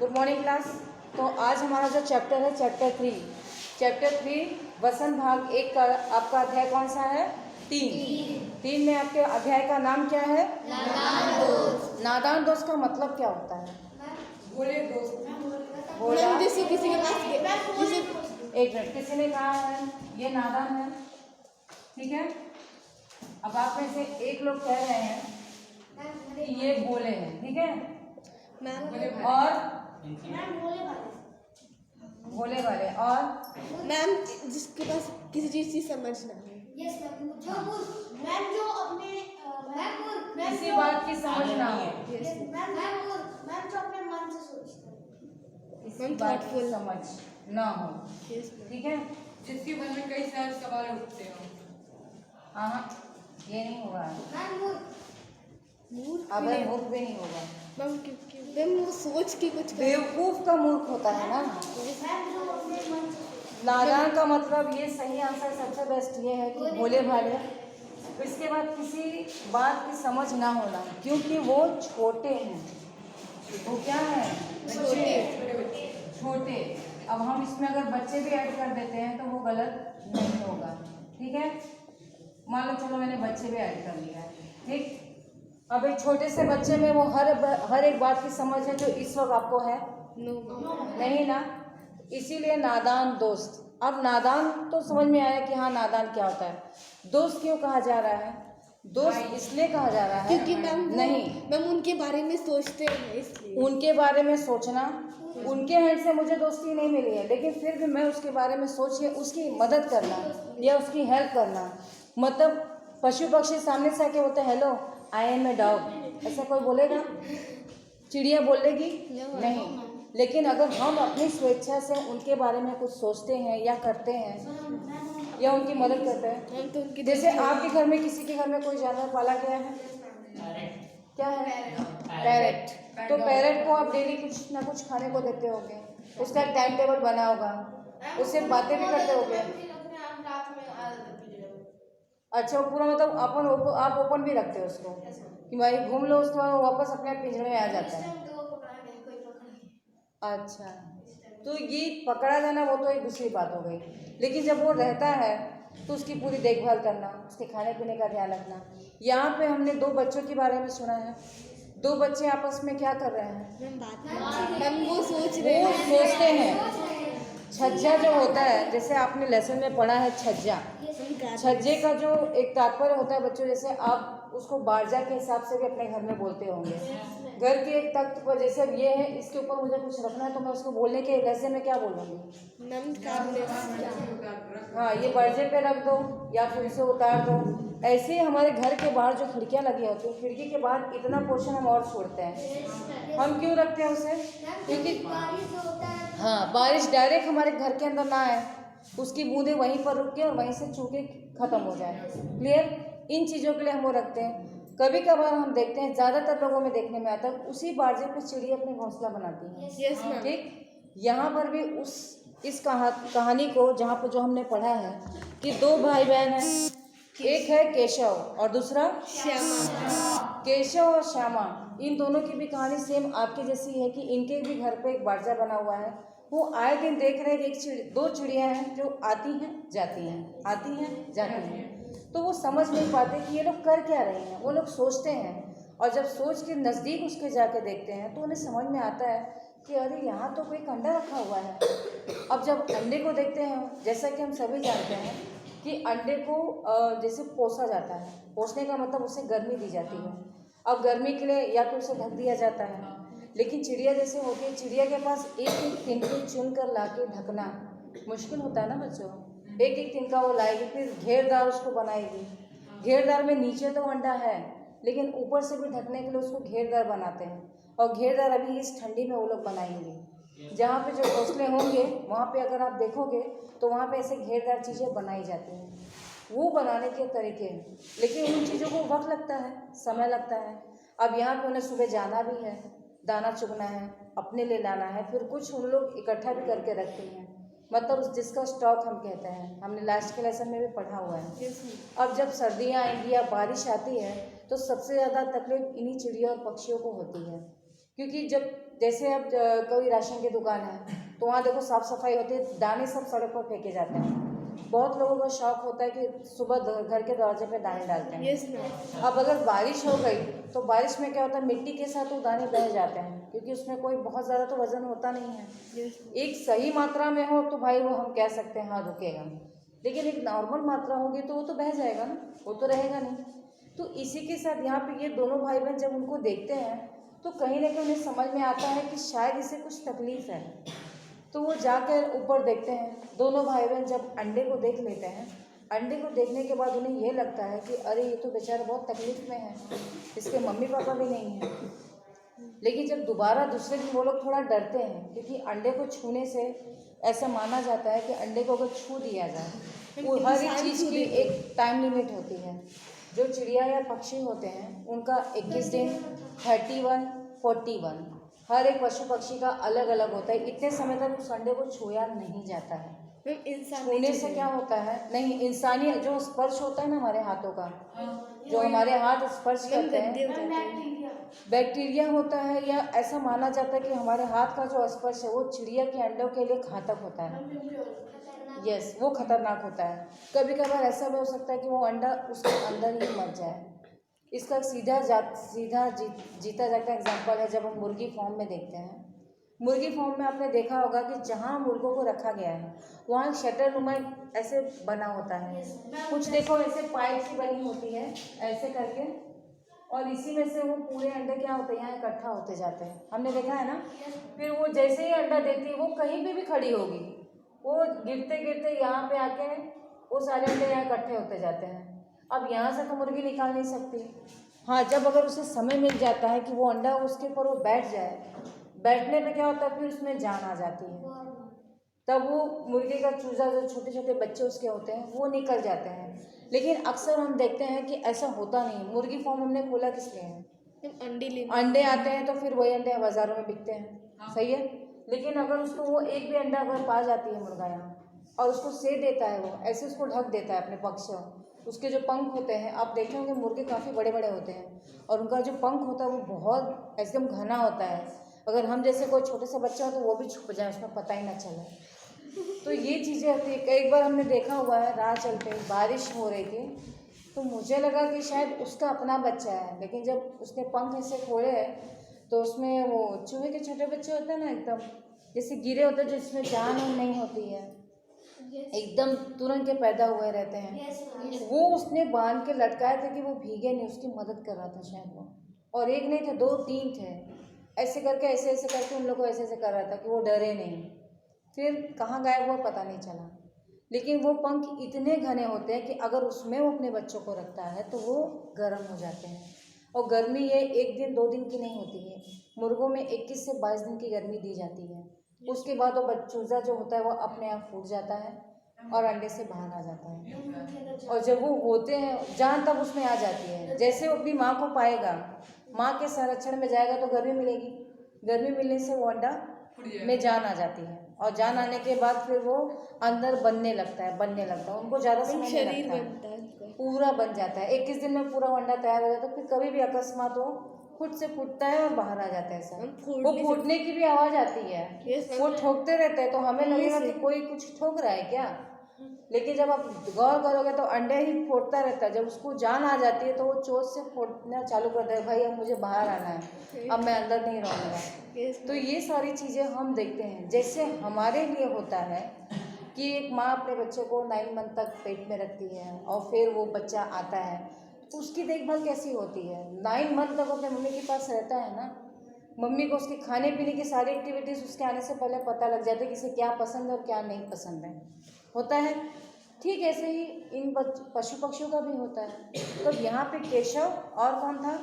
Good morning class. तो आज हमारा जो चैप्टर है चैप्टर 3 वसन भाग 1 का आपका अध्याय कौन सा है? 3 में आपके अध्याय का नाम क्या है? नादान दोस्त का मतलब क्या होता है? बोले दोस्त बोला जैसे किसी के पास एक मिनट, किसी ने कहा है ये नादान है, ठीक है। अब आप में से एक लोग कह रहे हैं कि ये बोले हैं, ठीक है। और बोले वाले और मैम जिसके पास किसी चीज की समझ ना हो। मैम जो अपने किसी बात की समझ ना हो, मैम जो अपने मन से सोचता है। किसी बात की समझ ना हो, ठीक है। जिसके मन में कई सारे सवाल उठते हो। हाँ, ये नहीं होगा। मूर्ख अब भी मूर्ख भी नहीं होगा। मैम क्योंकि मैम वो सोच के कुछ कर बेवकूफ का मूर्ख होता है ना। मैम जो अपने मन से नादान का मतलब ये सही आंसर सबसे बेस्ट ये है कि भोले भाले। इसके बाद किसी बात की समझ ना होना, क्योंकि वो छोटे हैं। वो क्या है? छोटे। अब हम इसमें अगर बच्चे भी ऐड कर देते हैं तो वो गलत नहीं होगा, ठीक है। मान लो चलो मैंने बच्चे भी ऐड कर लिया है, ठीक। अब एक छोटे से बच्चे में वो हर एक बात की समझ है जो इस वक्त आपको है नहीं ना, इसीलिए नादान दोस्त। अब नादान तो समझ में आया कि हाँ नादान क्या होता है। दोस्त क्यों कहा जा रहा है? दोस्त इसलिए कहा जा रहा है क्योंकि मैम नहीं, मैम उनके बारे में सोचते हैं इसलिए। उनके बारे में सोचना, उनके हैंड से मुझे दोस्ती नहीं मिली है लेकिन फिर भी मैं उसके बारे में सोच के उसकी मदद करना या उसकी हेल्प करना। मतलब पशु पक्षी सामने से आके बोलते हैं hello I am a dog, ऐसा कोई बोलेगा? चिड़िया बोलेगी नहीं। लेकिन अगर हम अपनी स्वेच्छा से उनके बारे में कुछ सोचते हैं या करते हैं या उनकी मदद करते हैं, हम तो उनकी जैसे आपके घर में किसी के घर में कोई जानवर पाला गया है, क्या है? पैरेट। तो पैरेट को आप डेली कुछ ना कुछ खाने को देते होंगे, उसका एक टाइम टेबल बना होगा, उससे बातें भी करते होंगे। अच्छा, वो पूरा मतलब आप ओपन भी रखते हो उसको कि भाई घूम लो, उसके बाद वो वापस अपने पिंजरे में आ जाता है। अच्छा, तो ये पकड़ा जाना वो तो एक दूसरी बात हो गई, लेकिन जब वो रहता है तो उसकी पूरी देखभाल करना, उसके खाने पीने का ध्यान रखना। यहाँ पे हमने 2 बच्चों के बारे में सुना है। 2 बच्चे आपस में क्या कर रहे हैं? मैम बात मैम वो सोच रहे वो हैं। सोचते हैं। छज्जा जो होता है, जैसे आपने लेसन में पढ़ा है छज्जा, छज्जे का जो एक तात्पर्य होता है बच्चों, जैसे आप उसको बारजा के हिसाब से भी अपने घर में बोलते होंगे। घर के एक तख्त पर जैसे अब ये है, इसके ऊपर मुझे कुछ रखना है तो मैं उसको बोलने के लहजे में क्या बोलूँगी? मैम हाँ, ये बर्जे पे रख दो या फिर इसे उतार दो। ऐसे ही हमारे घर के बाहर जो खिड़कियाँ लगी होती हैं, खिड़की के बाहर इतना पोर्शन हम और छोड़ते हैं। हम क्यों रखते हैं उसे? क्योंकि हाँ, बारिश डायरेक्ट हमारे घर के अंदर ना आए, उसकी बूंदें वहीं पर रुक के और वहीं से चूके खत्म हो जाए। क्लियर? इन चीज़ों के लिए हम वो रखते हैं। कभी कभार हम देखते हैं, ज़्यादातर लोगों में देखने में आता है, उसी बारजे पे चिड़िया अपने घोंसला बनाती है। Yes ma'am. ठीक, यहाँ पर भी इस कहानी को जहाँ पर जो हमने पढ़ा है कि 2 भाई बहन हैं, एक है केशव और दूसरा श्यामा। केशव और श्यामा, इन दोनों की भी कहानी सेम आपके जैसी है कि इनके भी घर पे एक बारजा बना हुआ है। वो आए दिन देख रहे हैं कि 2 चिड़िया हैं जो आती हैं जाती हैं, आती हैं जाती हैं। तो वो समझ नहीं पाते कि ये लोग कर क्या रहे हैं। वो लोग सोचते हैं और जब सोच के नज़दीक उसके जाके देखते हैं तो उन्हें समझ में आता है कि अरे यहाँ तो कोई अंडा रखा हुआ है। अब जब अंडे को देखते हैं, जैसा कि हम सभी जानते हैं कि अंडे को जैसे पोसा जाता है, पोसने का मतलब उसे गर्मी दी जाती है। अब गर्मी के लिए या तो उसे ढक दिया जाता है, लेकिन चिड़िया जैसे होती है, चिड़िया के पास एक एक तिनके चुन कर ला के ढकना मुश्किल होता है ना बच्चों। एक एक तिनका वो लाएगी, फिर घेरदार उसको बनाएगी। घेरदार में नीचे तो अंडा है लेकिन ऊपर से भी ढकने के लिए उसको घेरदार बनाते हैं, और घेरदार अभी इस ठंडी में वो लोग बनाएंगे। जहाँ पे जो घोंसले होंगे वहाँ पे अगर आप देखोगे तो वहाँ पे ऐसे घेरदार चीज़ें बनाई जाती हैं। वो बनाने के तरीके हैं, लेकिन उन चीज़ों को वक्त लगता है, समय लगता है। अब यहाँ पे उन्हें सुबह जाना भी है, दाना चुगना है, अपने लिए लाना है, फिर कुछ उन लोग इकट्ठा भी करके रखते हैं, मतलब जिसका स्टॉक हम कहते हैं। हमने लास्ट के लेसन में भी पढ़ा हुआ है। अब जब सर्दियाँ आएंगी या बारिश आती है तो सबसे ज़्यादा तकलीफ इन्हीं चिड़िया और पक्षियों को होती है। क्योंकि जब जैसे अब कोई राशन की दुकान है तो वहाँ देखो साफ़ सफाई होती है, दाने सब सड़क पर फेंके जाते हैं। बहुत लोगों का शौक होता है कि सुबह घर के दरवाजे पे दाने डालते हैं। Yes ma'am. अब अगर बारिश हो गई तो बारिश में क्या होता है, मिट्टी के साथ वो दाने बह जाते हैं, क्योंकि उसमें कोई बहुत ज़्यादा तो वजन होता नहीं है। यस एक सही मात्रा में हो तो भाई वो हम कह सकते हैं हाँ रुकेगा, लेकिन एक नॉर्मल मात्रा होगी तो वो तो बह जाएगा ना, वो तो रहेगा नहीं। तो इसी के साथ यहाँ पे ये दोनों भाई बहन जब उनको देखते हैं तो कहीं ना कहीं उन्हें समझ में आता है कि शायद इसे कुछ तकलीफ है। तो वो जाकर ऊपर देखते हैं। दोनों भाई बहन जब अंडे को देख लेते हैं, अंडे को देखने के बाद उन्हें ये लगता है कि अरे ये तो बेचारा बहुत तकलीफ में है, इसके मम्मी पापा भी नहीं हैं। लेकिन जब दोबारा दूसरे दिन वो लोग थोड़ा डरते हैं, क्योंकि अंडे को छूने से ऐसा माना जाता है कि अंडे को अगर छू दिया जाए, वो हर एक चीज़ की एक टाइम लिमिट होती है। जो चिड़िया या पक्षी होते हैं उनका 21 दिन, 31, 41, हर एक पशु पक्षी का अलग अलग होता है। इतने समय तक उस अंडे को छुआ नहीं जाता है। मैम इंसान छूने से क्या होता है, नहीं इंसानी जो स्पर्श होता है ना हमारे हाथों का, जो हमारे हाथ स्पर्श करते हैं, बैक्टीरिया बैक्टीरिया होता है, या ऐसा माना जाता है कि हमारे हाथ का जो स्पर्श है वो चिड़िया के अंडों के लिए घातक होता है। यस, वो खतरनाक होता है। कभी कभार ऐसा भी हो सकता है कि वो अंडा उसके अंदर ही मर जाए। इसका सीधा जीता जागता एग्जाम्पल है जब हम मुर्गी फार्म में देखते हैं। मुर्गी फार्म में आपने देखा होगा कि जहाँ मुर्गों को रखा गया है वहाँ शटर नुमा ऐसे बना होता है, कुछ देखो ऐसे पाइप सी बनी होती है ऐसे करके, और इसी में से वो पूरे अंडे क्या होते हैं यहाँ इकट्ठा होते जाते हैं। हमने देखा है ना। फिर वो जैसे ही अंडा देती है वो कहीं पे भी खड़ी होगी, वो गिरते गिरते यहाँ पे आके वो सारे अंडे यहाँ इकट्ठे होते जाते हैं। अब यहाँ से तो मुर्गी निकाल नहीं सकती। हाँ, जब अगर उसे समय मिल जाता है कि वो अंडा उसके ऊपर वो बैठ जाए, बैठने पे क्या होता है फिर उसमें जान आ जाती है। तब वो मुर्गे का चूजा जो छोटे छोटे बच्चे उसके होते हैं वो निकल जाते हैं। लेकिन अक्सर हम देखते हैं कि ऐसा होता नहीं। मुर्गी फार्म हमने खोला किस लिए है, अंडे आते हैं तो फिर वही अंडे बाज़ारों में बिकते हैं, सही है। लेकिन अगर उसको वो एक भी अंडा अगर पा जाती है मुर्गा यहाँ और उसको सेक देता है, वो ऐसे उसको ढक देता है अपने पंख से, उसके जो पंख होते हैं आप देखे होंगे मुर्गे काफ़ी बड़े बड़े होते हैं और उनका जो पंख होता है वो बहुत एकदम घना होता है। अगर हम जैसे कोई छोटे से बच्चा हो तो वो भी छुप जाए, उसमें पता ही ना चले। तो ये चीज़ें होती है। कई बार हमने देखा हुआ है, राह चलते बारिश हो रही थी तो मुझे लगा कि शायद उसका अपना बच्चा है, लेकिन जब उसने पंख ऐसे खोले तो उसमें वो चूहे के छोटे बच्चे होते हैं ना, एकदम जैसे गिरे होते हैं जिसमें जान नहीं होती है, एकदम तुरंत के पैदा हुए रहते हैं, वो उसने बांध के लटकाए थे कि वो भीगे नहीं, उसकी मदद कर रहा था शायद वो। और एक नहीं थे, 2-3 थे, ऐसे करके ऐसे ऐसे करके उन लोगों को ऐसे ऐसे कर रहा था कि वो डरे नहीं। फिर कहाँ गायब हुआ पता नहीं चला। लेकिन वो पंख इतने घने होते हैं कि अगर उसमें वो अपने बच्चों को रखता है तो वो गर्म हो जाते हैं। और गर्मी ये 1 दिन 2 दिन की नहीं होती है, मुर्गों में 21 से 22 दिन की गर्मी दी जाती है। उसके बाद वो चूजा जो होता है वो अपने आप फूट जाता है और अंडे से बाहर आ जाता है। और जब वो होते हैं जान तब उसमें आ जाती है। जैसे वो अपनी माँ को पाएगा, माँ के संरक्षण में जाएगा तो गर्मी मिलेगी, गर्मी मिलने से वो अंडा में जान आ जाती है और जान आने के बाद फिर वो अंदर बनने लगता है उनको ज़्यादा समय नहीं लगता है, पूरा बन जाता है। 21 दिन में पूरा अंडा तैयार हो जाता है। फिर कभी भी अकस्मात हो खुद से फूटता है और बाहर आ जाता है। सब वो फूटने की भी आवाज़ आती है, वो ठोकते रहते हैं तो हमें लगेगा कि कोई कुछ ठोक रहा है क्या, लेकिन जब आप गौर करोगे तो अंडे ही फोड़ता रहता है। जब उसको जान आ जाती है तो वो चोंच से फोड़ना चालू कर देगा, भाई अब मुझे बाहर आना है, अब मैं अंदर नहीं रहूँगा। तो ये सारी चीज़ें हम देखते हैं। जैसे हमारे लिए होता है कि एक माँ अपने बच्चे को 9 मंथ तक पेट में रखती है और फिर वो बच्चा आता है, उसकी देखभाल कैसी होती है। 9 मंथ तक अपने मम्मी के पास रहता है ना, मम्मी को उसके खाने पीने की सारी एक्टिविटीज़ उसके आने से पहले पता लग जाती है कि इसे क्या पसंद है और क्या नहीं पसंद है, होता है। ठीक ऐसे ही इन पशु पक्षियों का भी होता है। तो यहाँ पे केशव और कौन था,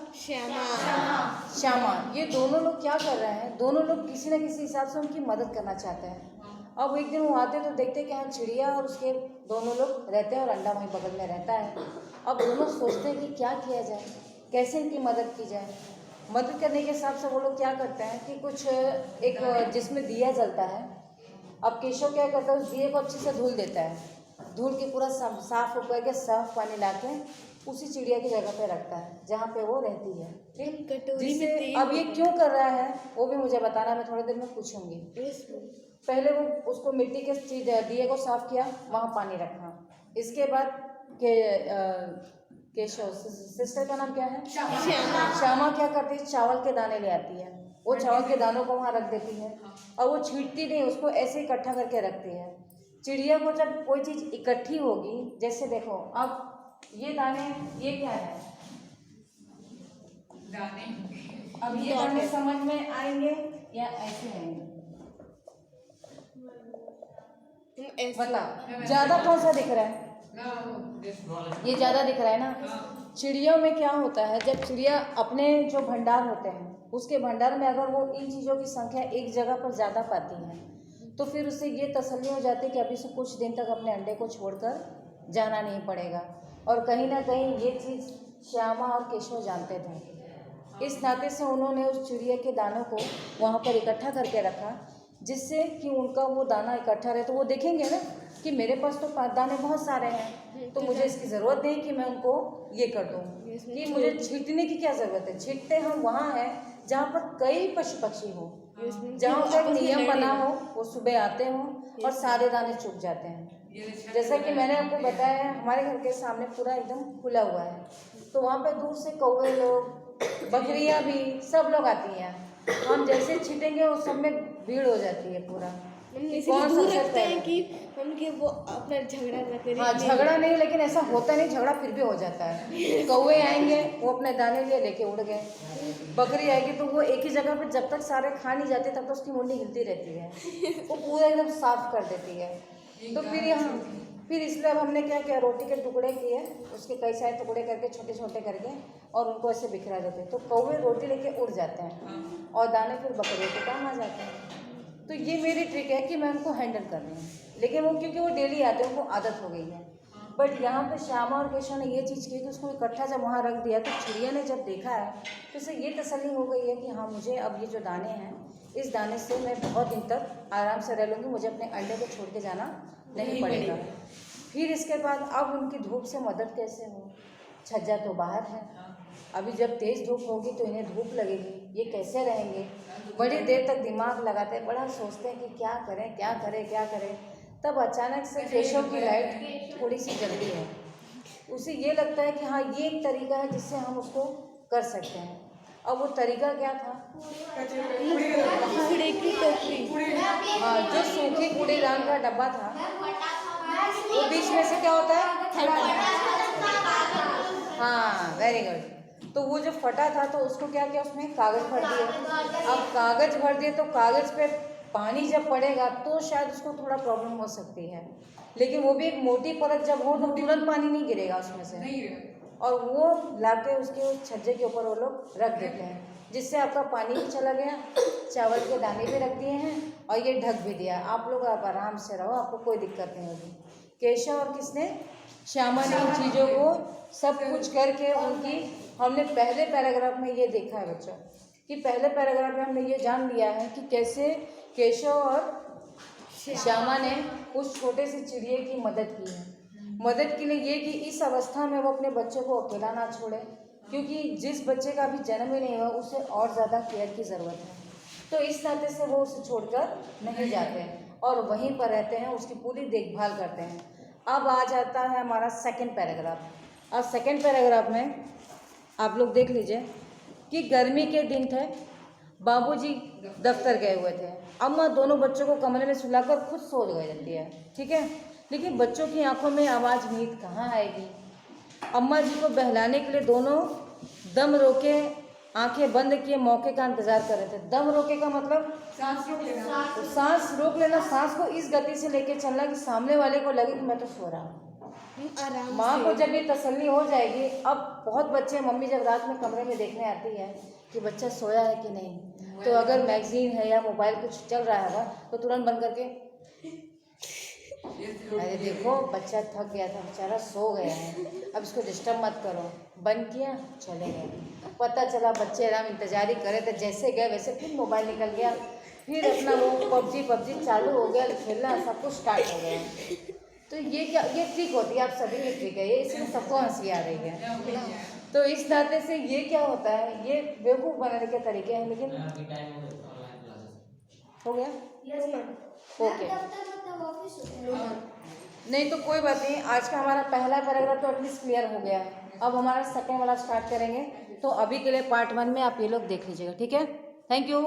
श्यामा, ये दोनों लोग क्या कर रहे हैं, दोनों लोग किसी न किसी हिसाब से उनकी मदद करना चाहते हैं। अब एक दिन वो आते तो देखते कि हाँ चिड़िया और उसके दोनों लोग रहते हैं और अंडा वहीं बगल में रहता है। अब दोनों सोचते हैं कि क्या किया जाए, कैसे इनकी मदद की जाए। मदद करने के हिसाब से वो लोग क्या करते हैं कि कुछ एक जिसमें दिया जलता है। अब केशव क्या करता है, उस दिए को अच्छे से धुल देता है, धुल के पूरा साफ करके साफ पानी ला के उसी चिड़िया की जगह पे रखता है जहाँ पे वो रहती है। ठीक, कटोरी में जिससे तेल अब ये क्यों कर रहा है वो भी मुझे बताना, मैं थोड़ी देर में पूछूंगी। पहले वो उसको मिट्टी के दिए को साफ किया, वहाँ पानी रखा। इसके बाद के केशव सिस्टर का नाम क्या है? श्यामा क्या करती है, चावल के दाने ले आती है, वो चावल के दानों को वहाँ रख देती है और वो छींटती नहीं, उसको ऐसे इकट्ठा करके रखती है। चिड़िया को जब कोई चीज़ इकट्ठी होगी, जैसे देखो अब ये दाने, ये क्या है दाने। अब ये दाने समझ में आएंगे या ऐसे आएंगे? बताओ ज्यादा कौन सा दिख रहा है? ये ज्यादा दिख रहा है ना। चिड़ियों में क्या होता है, जब चिड़िया अपने जो भंडार होते हैं उसके भंडार में अगर वो इन चीज़ों की संख्या एक जगह पर ज़्यादा पाती है तो फिर उसे ये तसल्ली हो जाती है कि अभी से कुछ दिन तक अपने अंडे को छोड़कर जाना नहीं पड़ेगा। और कहीं ना कहीं ये चीज़ श्यामा और केशव जानते थे, इस नाते से उन्होंने उस चिड़िया के दानों को वहाँ पर इकट्ठा करके रखा, जिससे कि उनका वो दाना इकट्ठा रहे। तो वो देखेंगे ना कि मेरे पास तो दाने बहुत सारे हैं, तो मुझे इसकी ज़रूरत नहीं कि मैं उनको ये कर दूँ, कि मुझे छींटने की क्या ज़रूरत है। छींटते हम वहाँ हैं जहाँ पर कई पशु पक्षी हो, जहाँ पर एक नियम बना हो, वो सुबह आते हों और सारे दाने चुग जाते हैं। जैसा कि मैंने आपको बताया है, हमारे घर के सामने पूरा एकदम खुला हुआ है, तो वहाँ पे दूर से कौवे लोग, बकरियाँ भी, सब लोग आती हैं। हम जैसे छीटेंगे वो सब में भीड़ हो जाती है पूरा। कौन दूर रखते हैं कि उनके वो अपना झगड़ा न करें। हाँ, झगड़ा नहीं, लेकिन ऐसा होता नहीं, झगड़ा फिर भी हो जाता है। कौवे आएंगे, वो अपने दाने लिए लेके उड़ गए। बकरी आएगी तो वो एक ही जगह पे जब तक सारे खा नहीं जाते तब तक उसकी मुंडी हिलती रहती है, वो पूरा एकदम साफ कर देती है। तो फिर इसलिए अब हमने क्या किया, रोटी के टुकड़े किए, उसके कई सारे टुकड़े करके छोटे छोटे करके और उनको ऐसे बिखरा देते हैं, तो कौवे रोटी लेके उड़ जाते हैं और दाने फिर बकरियों के काम आ जाते हैं। तो ये मेरी ट्रिक है कि मैं उनको हैंडल कर रही हूँ, लेकिन वो क्योंकि वो डेली आते हैं उनको आदत हो गई है। बट यहाँ पे श्यामा और केशव ने ये चीज़ की कि उसको इकट्ठा जब वहाँ रख दिया तो चिड़िया ने जब देखा है तो उसे ये तसल्ली हो गई है कि हाँ, मुझे अब ये जो दाने हैं, इस दाने से मैं बहुत दिन तक आराम से रह लूँगी, मुझे अपने अंडे को छोड़ के जाना नहीं पड़ेगा। फिर इसके बाद अब उनकी धूप से मदद कैसे हो, छज्जा तो बाहर है, अभी जब तेज़ धूप होगी तो इन्हें धूप लगेगी, ये कैसे रहेंगे। बड़ी देर तक दिमाग लगाते हैं, बड़ा सोचते हैं कि क्या करें क्या करें क्या करें। तब अचानक से केशव की लाइट थोड़ी सी जलती है, उसे ये लगता है कि हाँ, ये एक तरीका है जिससे हम उसको कर सकते हैं। अब वो तरीका क्या था, कूड़े की टोकरी, हाँ, जो सूखी कूड़ेदान का डब्बा था, वो बीच में से क्या होता है, हाँ, वेरी गुड। तो वो जो फटा था तो उसको क्या किया, उसमें कागज़ भर दिए। अब कागज़ भर दिए तो कागज़ पे पानी जब पड़ेगा तो शायद उसको थोड़ा प्रॉब्लम हो सकती है, लेकिन वो भी एक मोटी परत जब हो तो तुरंत पानी नहीं गिरेगा उसमें से, और वो लाके उसके उस छज्जे के ऊपर वो लोग रख देते हैं, जिससे आपका पानी भी चला गया, चावल के दाने भी रख दिए हैं और ये ढक भी दिया। आप लोग आप आराम से रहो, आपको कोई दिक्कत नहीं होगी। केशव और किसने, श्यामा ने इन चीज़ों को सब कुछ करके उनकी, हमने पहले पैराग्राफ में ये देखा है बच्चों कि पहले पैराग्राफ में हमने ये जान लिया है कि कैसे केशव और श्यामा ने उस छोटे से चिड़िए की मदद की है। मदद के लिए ये कि इस अवस्था में वो अपने बच्चे को अकेला ना छोड़े, क्योंकि जिस बच्चे का अभी जन्म ही नहीं हुआ उसे और ज़्यादा केयर की ज़रूरत है। तो इस नाते से वो उसे छोड़कर नहीं जाते हैं और वहीं पर रहते हैं, उसकी पूरी देखभाल करते हैं। अब आ जाता है हमारा सेकंड पैराग्राफ। अब सेकंड पैराग्राफ में आप लोग देख लीजिए कि गर्मी के दिन थे, बाबूजी दफ्तर गए हुए थे, अम्मा दोनों बच्चों को कमरे में सुलाकर खुद सो गई जाती है, ठीक है, लेकिन बच्चों की आंखों में आवाज़ नींद कहाँ आएगी। अम्मा जी को बहलाने के लिए दोनों दम रोके, आंखें बंद किए मौके का इंतजार कर रहे थे। दम रोके का मतलब सांस रोक लेना, तो सांस रोक लेना, सांस को इस गति से लेके चलना कि सामने वाले को लगे कि मैं तो सो रहा हूँ। माँ को जब ये तसल्ली हो जाएगी, अब बहुत बच्चे, मम्मी जब रात में कमरे में देखने आती है कि बच्चा सोया है कि नहीं, तो अगर मैगजीन है या मोबाइल कुछ चल रहा है तो तुरंत बंद करके, अरे देखो बच्चा थक गया था बेचारा, सो गया है, अब इसको डिस्टर्ब मत करो। बंद किया, चले गए। पता चला बच्चे आराम इंतजार ही करे थे, जैसे गए वैसे फिर मोबाइल निकल गया, फिर अपना वो पबजी चालू हो गया खेलना, सब कुछ स्टार्ट हो गया। तो ये क्या, ये ट्रिक होती है, आप सभी की ट्रिक है ये, इसमें सबको हंसी आ रही है। तो इस नाते से ये क्या होता है, ये बेवकूफ़ बनाने के तरीके हैं, लेकिन हो गया यस मैम। ओके। दफ्तर मतलब ऑफिस होता है। नहीं तो कोई बात नहीं, आज का हमारा पहला पैराग्राफ तो एटलीस्ट क्लियर हो गया है। अब हमारा सेकेंड वाला स्टार्ट करेंगे, तो अभी के लिए पार्ट 1 में आप ये लोग देख लीजिएगा, ठीक है। Thank you.